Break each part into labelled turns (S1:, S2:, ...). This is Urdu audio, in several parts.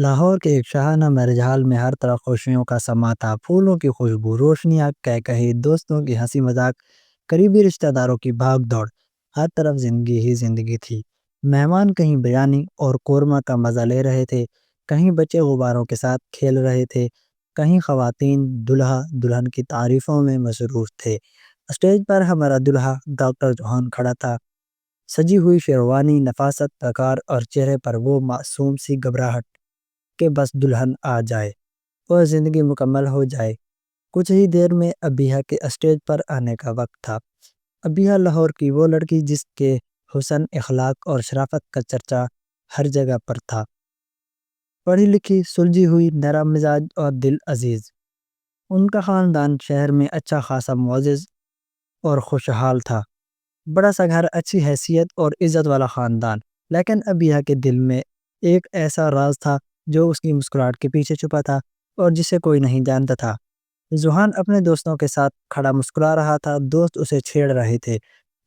S1: لاہور کے ایک شاہانہ مرج حال میں ہر طرف خوشیوں کا سما تھا۔ پھولوں کی خوشبو، روشنیاں، کہکہی، دوستوں کی ہنسی مذاق، قریبی رشتہ داروں کی بھاگ دوڑ، ہر طرف زندگی ہی زندگی تھی۔ مہمان کہیں بریانی اور قورمہ کا مزہ لے رہے تھے، کہیں بچے غباروں کے ساتھ کھیل رہے تھے، کہیں خواتین دلہا دلہن کی تعریفوں میں مصروف تھے۔ اسٹیج پر ہمارا دلہا ڈاکٹر جوہان کھڑا تھا، سجی ہوئی شیروانی، نفاست وقار اور چہرے پر وہ معصوم سی گھبراہٹ کہ بس دلہن آ جائے اور زندگی مکمل ہو جائے۔ کچھ ہی دیر میں ابیہ کے اسٹیج پر آنے کا وقت تھا۔ ابیہ لاہور کی وہ لڑکی جس کے حسن، اخلاق اور شرافت کا چرچا ہر جگہ پر تھا۔ پڑھی لکھی، سلجھی ہوئی، نرم مزاج اور دل عزیز۔ ان کا خاندان شہر میں اچھا خاصا معزز اور خوشحال تھا۔ بڑا سا گھر، اچھی حیثیت اور عزت والا خاندان۔ لیکن ابیہ کے دل میں ایک ایسا راز تھا جو اس کی مسکراہٹ کے پیچھے چھپا تھا اور جسے کوئی نہیں جانتا تھا۔ جوہان اپنے دوستوں کے ساتھ کھڑا مسکرا رہا تھا۔ دوست اسے چھیڑ رہے تھے،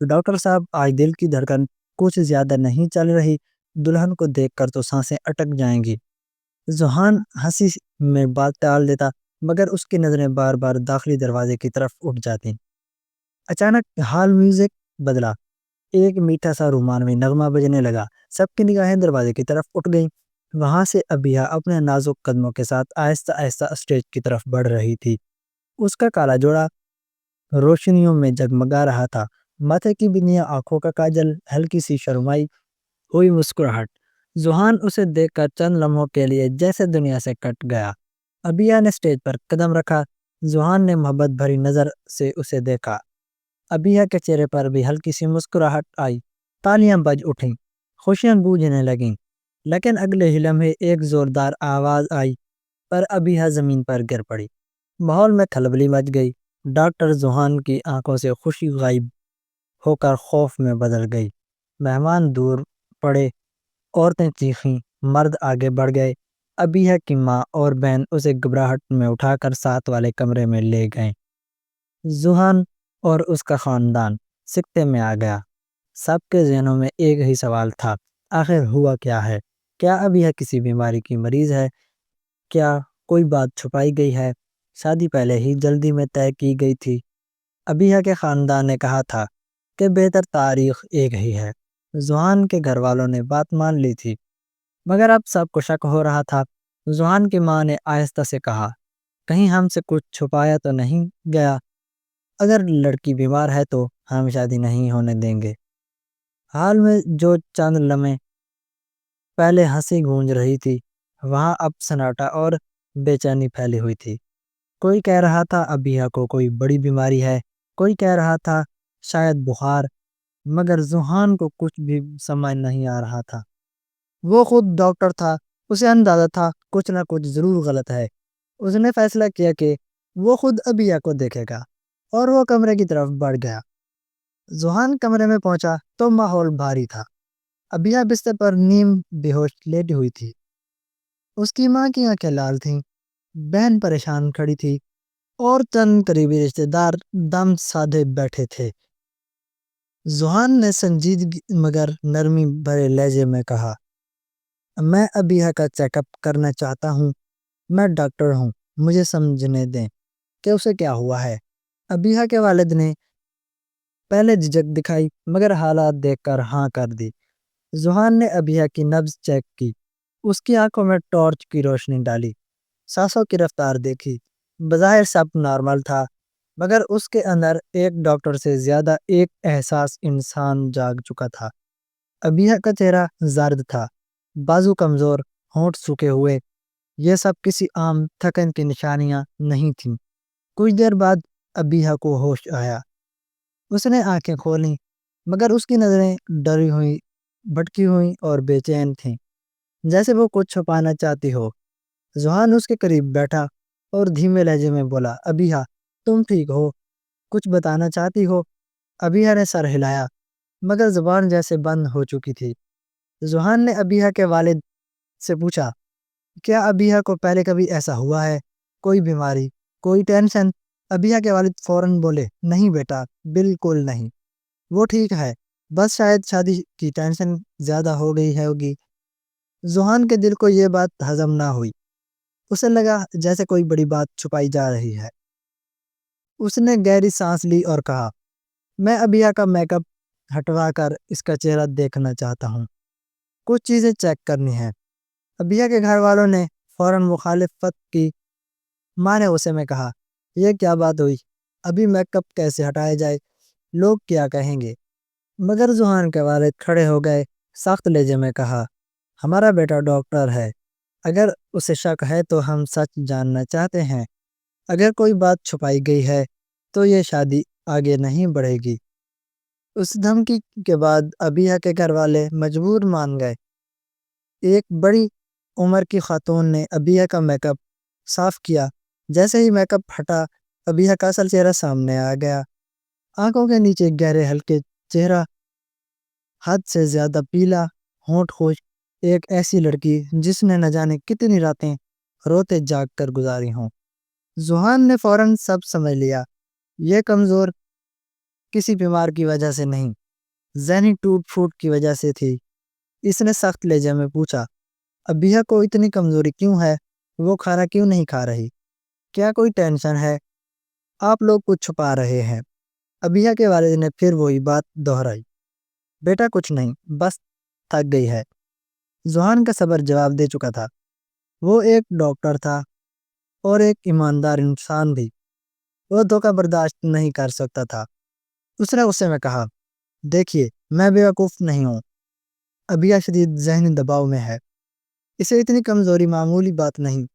S1: ڈاکٹر صاحب آج دل کی دھڑکن کچھ زیادہ نہیں چل رہی، دلہن کو دیکھ کر تو سانسیں اٹک جائیں گی۔ جوہان ہنسی میں بات ٹال دیتا، مگر اس کی نظریں بار بار داخلی دروازے کی طرف اٹھ جاتی۔ اچانک ہال میوزک بدلا، ایک میٹھا سا رومانوی نغمہ بجنے لگا۔ سب کی نگاہیں دروازے کی طرف اٹھ گئیں۔ وہاں سے ابیہ اپنے نازک قدموں کے ساتھ آہستہ آہستہ اسٹیج کی طرف بڑھ رہی تھی۔ اس کا کالا جوڑا روشنیوں میں جگمگا رہا تھا، ماتھے کی بندیاں، آنکھوں کا کاجل، ہلکی سی شرمائی ہوئی مسکراہٹ۔ جوہان اسے دیکھ کر چند لمحوں کے لیے جیسے دنیا سے کٹ گیا۔ ابیہ نے اسٹیج پر قدم رکھا۔ جوہان نے محبت بھری نظر سے اسے دیکھا۔ ابیہ کے چہرے پر بھی ہلکی سی مسکراہٹ آئی۔ تالیاں بج اٹھیں، خوشیاں گونجنے لگیں۔ لیکن اگلے ہی لمحے ایک زوردار آواز آئی پر ابیہ زمین پر گر پڑی۔ ماحول میں کھلبلی مچ گئی۔ ڈاکٹر جوہان کی آنکھوں سے خوشی غائب ہو کر خوف میں بدل گئی۔ مہمان دور پڑے، عورتیں چیخیں، مرد آگے بڑھ گئے۔ ابیہ کی ماں اور بہن اسے گھبراہٹ میں اٹھا کر ساتھ والے کمرے میں لے گئے۔ جوہان اور اس کا خاندان سکتے میں آ گیا۔ سب کے ذہنوں میں ایک ہی سوال تھا، آخر ہوا کیا ہے؟ کیا ابیہ کسی بیماری کی مریض ہے؟ کیا کوئی بات چھپائی گئی ہے؟ شادی پہلے ہی جلدی میں طے کی گئی تھی۔ ابیہ کے خاندان نے کہا تھا کہ بہتر تاریخ ایک ہی ہے۔ جوہان کے گھر والوں نے بات مان لی تھی، مگر اب سب کو شک ہو رہا تھا۔ جوہان کی ماں نے آہستہ سے کہا، کہیں ہم سے کچھ چھپایا تو نہیں گیا؟ اگر لڑکی بیمار ہے تو ہم شادی نہیں ہونے دیں گے۔ حال میں جو چند لمحے پہلے ہنسی گونج رہی تھی، وہاں اب سناٹا اور بے چینی پھیلی ہوئی تھی۔ کوئی کہہ رہا تھا ابیہ کو کوئی بڑی بیماری ہے، کوئی کہہ رہا تھا شاید بخار، مگر جوہان کو کچھ بھی سمجھ نہیں آ رہا تھا۔ وہ خود ڈاکٹر تھا، اسے اندازہ تھا کچھ نہ کچھ ضرور غلط ہے۔ اس نے فیصلہ کیا کہ وہ خود ابیہ کو دیکھے گا، اور وہ کمرے کی طرف بڑھ گیا۔ جوہان کمرے میں پہنچا تو ماحول بھاری تھا۔ ابیہ بستر پر نیم بے ہوش لیٹی ہوئی تھی۔ اس کی ماں کی آنکھیں لال تھیں، بہن پریشان کھڑی تھی، اور چند قریبی رشتہ دار دم سادھے بیٹھے تھے۔ جوہان نے سنجیدگی مگر نرمی بھرے لہجے میں کہا، میں ابیہ کا چیک اپ کرنا چاہتا ہوں۔ میں ڈاکٹر ہوں، مجھے سمجھنے دیں کہ اسے کیا ہوا ہے۔ ابیہ کے والد نے پہلے جھجک دکھائی، مگر حالات دیکھ کر ہاں کر دی۔ جوہان نے ابیہ کی نبض چیک کی، اس کی آنکھوں میں ٹارچ کی روشنی ڈالی، سانسوں کی رفتار دیکھی۔ بظاہر سب نارمل تھا، مگر اس کے اندر ایک ڈاکٹر سے زیادہ ایک احساس انسان جاگ چکا تھا۔ ابیہ کا چہرہ زرد تھا، بازو کمزور، ہونٹ سوکھے ہوئے۔ یہ سب کسی عام تھکن کی نشانیاں نہیں تھیں۔ کچھ دیر بعد ابیہ کو ہوش آیا۔ اس نے آنکھیں کھولیں، مگر اس کی نظریں ڈری ہوئی، بھٹکی ہوئی اور بے چین تھیں، جیسے وہ کچھ چھپانا چاہتی ہو۔ جوہان اس کے قریب بیٹھا اور دھیمے لہجے میں بولا، ابیہ تم ٹھیک ہو؟ کچھ بتانا چاہتی ہو؟ ابیہ نے سر ہلایا، مگر زبان جیسے بند ہو چکی تھی۔ جوہان نے ابیہ کے والد سے پوچھا، کیا ابیہ کو پہلے کبھی ایسا ہوا ہے؟ کوئی بیماری، کوئی ٹینشن؟ ابیہ کے والد فوراً بولے، نہیں بیٹا، بالکل نہیں، وہ ٹھیک ہے، بس شاید شادی کی ٹینشن زیادہ ہو گئی ہے ہوگی۔ ذوحان کے دل کو یہ بات ہضم نہ ہوئی، اسے لگا جیسے کوئی بڑی بات چھپائی جا رہی ہے۔ اس نے گہری سانس لی اور کہا، میں ابیہ کا میک اپ ہٹوا کر اس کا چہرہ دیکھنا چاہتا ہوں، کچھ چیزیں چیک کرنی ہیں۔ ابیہ کے گھر والوں نے فوراً مخالفت کی۔ ماں نے اسے میں کہا، یہ کیا بات ہوئی؟ ابھی میک اپ کیسے ہٹایا جائے؟ لوگ کیا کہیں گے؟ مگر ذوحان کے والد کھڑے ہو گئے، سخت لہجے میں کہا، ہمارا بیٹا ڈاکٹر ہے، اگر اسے شک ہے تو ہم سچ جاننا چاہتے ہیں۔ اگر کوئی بات چھپائی گئی ہے تو یہ شادی آگے نہیں بڑھے گی۔ اس دھمکی کے بعد ابیہ کے گھر والے مجبور مان گئے۔ ایک بڑی عمر کی خاتون نے ابیہ کا میک اپ صاف کیا۔ جیسے ہی میک اپ ہٹا، ابیہ کا اصل چہرہ سامنے آ گیا۔ آنکھوں کے نیچے گہرے ہلکے چہرہ، حد سے زیادہ پیلا، ہونٹ خشک، ایک ایسی لڑکی جس نے نہ جانے کتنی راتیں روتے جاگ کر گزاری ہوں۔ ذوحان نے فوراً سب سمجھ لیا، یہ کمزور کسی بیمار کی وجہ سے نہیں، ذہنی ٹوٹ پھوٹ کی وجہ سے تھی۔ اس نے سخت لہجے میں پوچھا، ابیہ کو اتنی کمزوری کیوں ہے؟ وہ کھانا کیوں نہیں کھا رہی؟ کیا کوئی ٹینشن ہے؟ آپ لوگ کچھ چھپا رہے ہیں۔ ابیہ کے والد نے پھر وہی بات دہرائی، بیٹا کچھ نہیں، بس تھک گئی ہے۔ ذوحان کا صبر جواب دے چکا تھا۔ وہ ایک ڈاکٹر تھا اور ایک ایماندار انسان بھی، وہ دھوکہ برداشت نہیں کر سکتا تھا۔ اس نے غصے میں کہا، دیکھیے میں بیوقوف نہیں ہوں، ابیہ شدید ذہنی دباؤ میں ہے، اسے اتنی کمزوری معمولی بات نہیں۔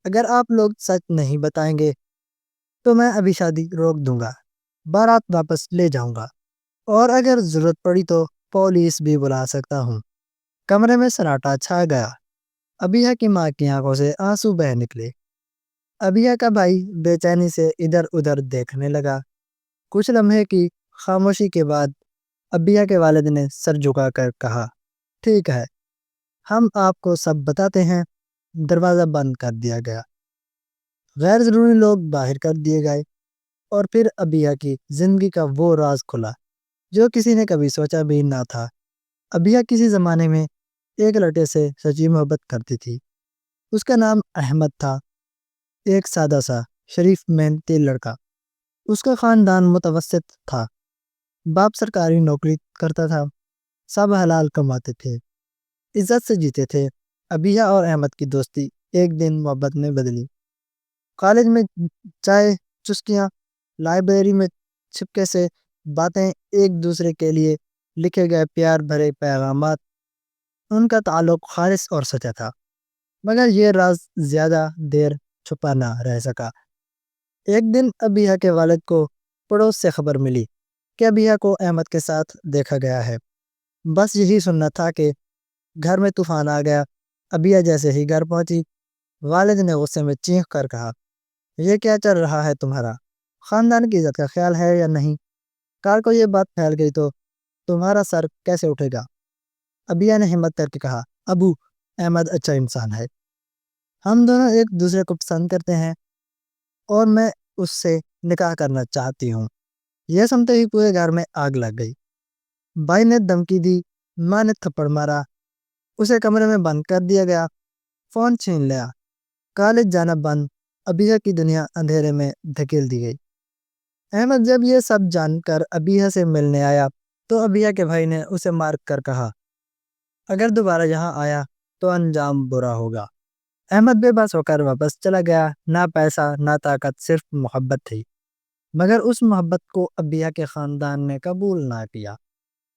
S1: اگر آپ لوگ سچ نہیں بتائیں گے تو میں ابھی شادی روک دوں گا، بارات واپس لے جاؤں گا، اور اگر ضرورت پڑی تو پولیس بھی بلا سکتا ہوں۔ کمرے میں سناٹا چھا گیا۔ ابیہ کی ماں کی آنکھوں سے آنسو بہہ نکلے۔ ابیہ کا بھائی بے چینی سے ادھر ادھر دیکھنے لگا۔ کچھ لمحے کی خاموشی کے بعد ابیہ کے والد نے سر جھکا کر کہا، ٹھیک ہے، ہم آپ کو سب بتاتے ہیں۔ دروازہ بند کر دیا گیا، غیر ضروری لوگ باہر کر دیے گئے، اور پھر ابیہ کی زندگی کا وہ راز کھلا جو کسی نے کبھی سوچا بھی نہ تھا۔ ابیہ کسی زمانے میں ایک لڑکے سے سچی محبت کرتی تھی۔ اس کا نام احمد تھا، ایک سادہ سا شریف محنتی لڑکا۔ اس کا خاندان متوسط تھا، باپ سرکاری نوکری کرتا تھا، سب حلال کماتے تھے، عزت سے جیتے تھے۔ ابیہ اور احمد کی دوستی ایک دن محبت میں بدلی۔ کالج میں چائے چسکیاں، لائبریری میں چھپکے سے باتیں، ایک دوسرے کے لیے لکھے گئے پیار بھرے پیغامات، ان کا تعلق خالص اور سچا تھا۔ مگر یہ راز زیادہ دیر چھپا نہ رہ سکا۔ ایک دن ابیہ کے والد کو پڑوس سے خبر ملی کہ ابیہ کو احمد کے ساتھ دیکھا گیا ہے۔ بس یہی سننا تھا کہ گھر میں طوفان آ گیا۔ ابیہ جیسے ہی گھر پہنچی، والد نے غصے میں چینخ کر کہا، یہ کیا چل رہا ہے تمہارا؟ خاندان کی عزت کا خیال ہے یا نہیں؟ کال کو یہ بات پھیل گئی تو تمہارا سر کیسے اٹھے گا؟ ابیہ نے ہمت کر کے کہا، ابو، احمد اچھا انسان ہے، ہم دونوں ایک دوسرے کو پسند کرتے ہیں اور میں اس سے نکاح کرنا چاہتی ہوں۔ یہ سنتے ہی پورے گھر میں آگ لگ گئی۔ بھائی نے دھمکی دی، ماں نے تھپڑ مارا، اسے کمرے میں بند کر دیا گیا، فون چھین لیا، کالج جانا بند، ابیہ کی دنیا اندھیرے میں دھکیل دی گئی۔ احمد جب یہ سب جان کر ابیہ سے ملنے آیا تو ابیہ کے بھائی نے اسے مار کر کہا، اگر دوبارہ یہاں آیا تو انجام برا ہوگا۔ احمد بے بس ہو کر واپس چلا گیا۔ نہ پیسہ نہ طاقت، صرف محبت تھی، مگر اس محبت کو ابیہ کے خاندان نے قبول نہ کیا۔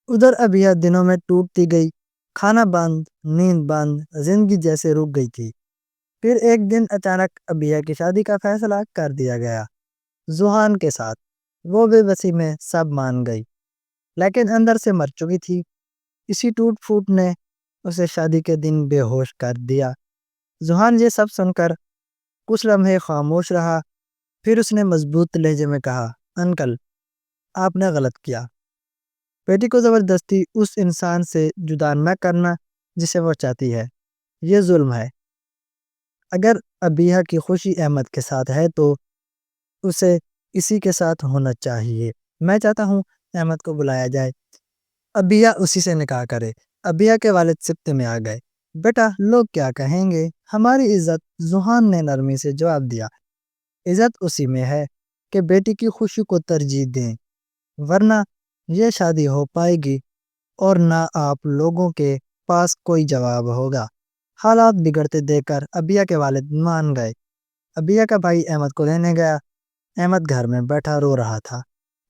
S1: ادھر ابیہ دنوں میں ٹوٹتی گئی، کھانا بند، نیند بند، زندگی جیسے رک گئی تھی۔ پھر ایک دن اچانک ابیہ کی شادی کا فیصلہ کر دیا گیا ذوحان کے ساتھ۔ وہ بے بسی میں سب مان گئی، لیکن اندر سے مر چکی تھی۔ اسی ٹوٹ پھوٹ نے اسے شادی کے دن بے ہوش کر دیا۔ ذوحان یہ سب سن کر کچھ لمحے خاموش رہا، پھر اس نے مضبوط لہجے میں کہا، انکل، آپ نے غلط کیا۔ بیٹی کو زبردستی اس انسان سے جدا نہ کرنا جسے وہ چاہتی ہے، یہ ظلم ہے۔ اگر ابیہ کی خوشی احمد کے ساتھ ہے تو اسے اسی کے ساتھ ہونا چاہیے۔ میں چاہتا ہوں احمد کو بلایا جائے، ابیہ اسی سے نکاح کرے۔ ابیہ کے والد سبتے میں آ گئے۔ بیٹا لوگ کیا کہیں گے، ہماری عزت، زحان نے نرمی سے جواب دیا۔ عزت اسی میں ہے کہ بیٹی کی خوشی کو ترجیح دیں، ورنہ یہ شادی ہو پائے گی اور نہ آپ لوگوں کے پاس کوئی جواب ہوگا۔ حالات بگڑتے دیکھ کر ابیہ کے والد مان گئے۔ ابیہ کا بھائی احمد کو لینے گیا۔ احمد گھر میں بیٹھا رو رہا تھا۔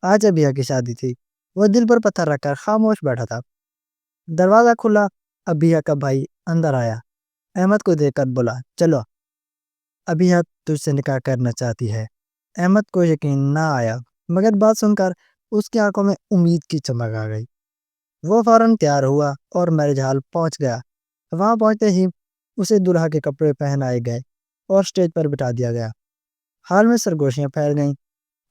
S1: آج ابیہ کی شادی تھی۔ وہ دل پر پتھر رکھ کر خاموش بیٹھا تھا۔ دروازہ کھلا، ابیہ کا بھائی اندر آیا۔ احمد کو دیکھ کر بولا، چلو ابیہ تجھ سے نکاح کرنا چاہتی ہے۔ احمد کو یقین نہ آیا، مگر بات سن کر اس کی آنکھوں میں امید کی چمک آ گئی۔ وہ فوراً تیار ہوا اور میرج ہال پہنچ گیا۔ وہاں پہنچتے ہی اسے دلہا کے کپڑے پہنائے گئے اور سٹیج پر بٹھا دیا گیا۔ حال میں سرگوشیاں پھیل گئیں۔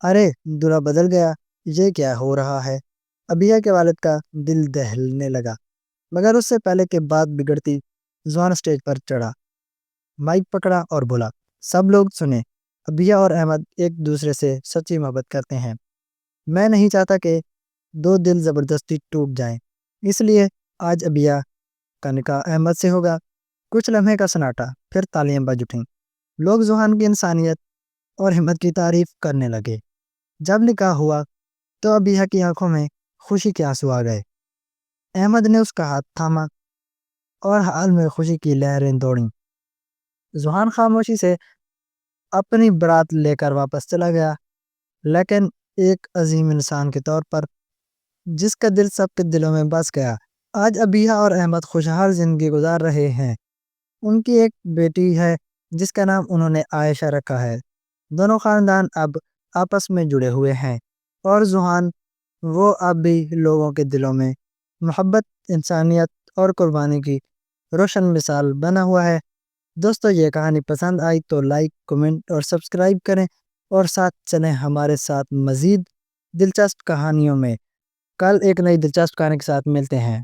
S1: ارے دلہا بدل گیا، یہ کیا ہو رہا ہے؟ ابیہ کے والد کا دل دہلنے لگا، مگر اس سے پہلے کہ بات بگڑتی، زوان سٹیج پر چڑھا، مائک پکڑا اور بولا، سب لوگ سنیں، ابیہ اور احمد ایک دوسرے سے سچی محبت کرتے ہیں۔ میں نہیں چاہتا کہ دو دل زبردستی ٹوٹ جائیں، اس لیے آج ابیہ کا نکاح احمد سے ہوگا۔ کچھ لمحے کا سناٹا، پھر تالیاں بج اٹھیں۔ لوگ زوہان کی انسانیت اور ہمت کی تعریف کرنے لگے۔ جب نکاح ہوا تو ابیہ کی آنکھوں میں خوشی کے آنسو آ گئے۔ احمد نے اس کا ہاتھ تھاما اور حال میں خوشی کی لہریں دوڑیں۔ زوہان خاموشی سے اپنی برات لے کر واپس چلا گیا، لیکن ایک عظیم انسان کے طور پر جس کا دل سب کے دلوں میں بس گیا۔ آج ابیہ اور احمد خوشحال زندگی گزار رہے ہیں۔ ان کی ایک بیٹی ہے جس کا نام انہوں نے عائشہ رکھا ہے۔ دونوں خاندان اب آپس میں جڑے ہوئے ہیں اور زوہان وہ اب بھی لوگوں کے دلوں میں محبت، انسانیت اور قربانی کی روشن مثال بنا ہوا ہے۔ دوستو یہ کہانی پسند آئی تو لائک، کمنٹ اور سبسکرائب کریں اور ساتھ چلیں ہمارے ساتھ مزید دلچسپ کہانیوں میں۔ کل ایک نئی دلچسپ کہانی کے ساتھ ملتے ہیں۔